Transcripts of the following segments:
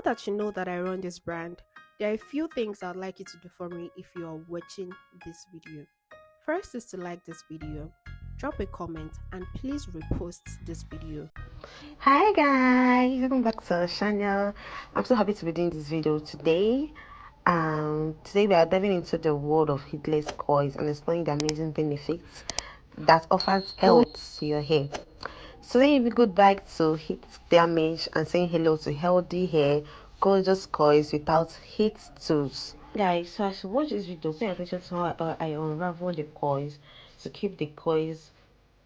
Now that you know that I run this brand, there are a few things I'd like you to do for me if you are watching this video. First is to like this video, drop a comment, and please repost this video. Hi guys, welcome back to our channel. I'm so happy to be doing this video today. Today we are diving into the world of heatless coils and exploring the amazing benefits that offers health to your hair. So then we go back to heat damage and saying hello to healthy hair, gorgeous coils without heat tools. Guys, so as you watch this video, pay attention to how I unravel the coils to keep the coils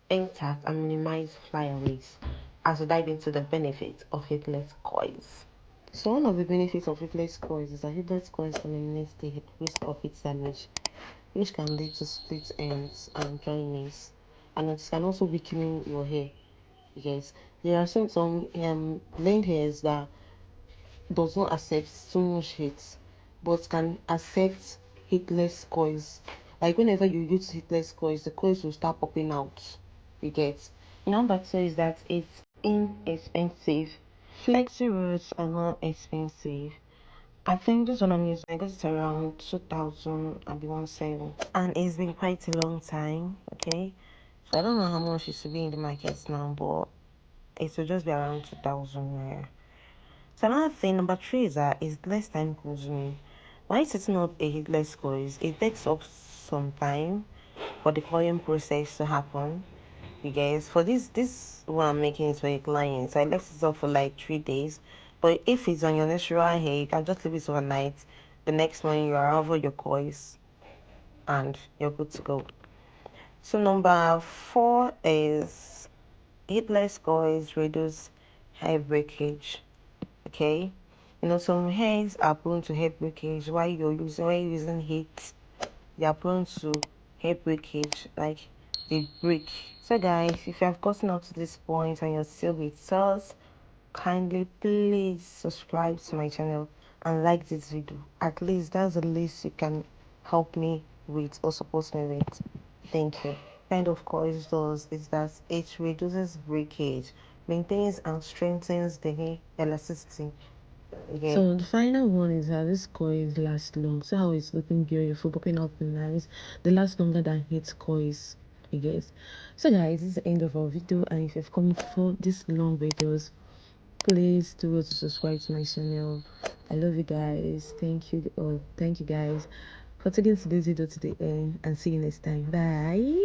intact and minimize flyaways as we dive into the benefits of heatless coils. So one of the benefits of heatless coils is that heatless coils eliminates the risk of heat damage, which can lead to split ends and dryness, and it can also weaken your hair. Yes, there are some blend hairs that does not accept too much heat, but can accept heatless coils. Like whenever you use heatless coils, the coils will start popping out. You get. Number two is that it's inexpensive. Flexi roots are not expensive. I think this one I'm using, I got it around 2000 and be 17, and it's been quite a long time. Okay, so I don't know how much it should be in the market now, but it should just be around 2000. So another thing, number three, is that it's less time consuming. When setting up a heatless coils, it takes up some time for the coiling process to happen. You guys, for this one I'm making is for a client, so I left it up for like 3 days. But if it's on your natural hair, you can just leave it overnight. The next morning you unravel your coils and you're good to go. So number four is heatless coils reduce hair breakage. Okay, some hairs are prone to hair breakage while you're using heat. They are prone to hair breakage, like they break. So guys, if you have gotten up to this point and you're still with us, kindly please subscribe to my channel and like this video. At least that's the least you can help me with or support me with. Thank you. Kind of course does is that it reduces breakage, maintains and strengthens the hair elasticity. Okay. So the final one is that this coils last long. So how it's looking beautiful, popping up nice. They last longer than heat coils, I guess. So guys, this is the end of our video, and if you've come for this long videos, please do to subscribe to my channel. I love you guys. Thank you. Oh, thank you guys for taking today's video to the end, and see you next time. Bye.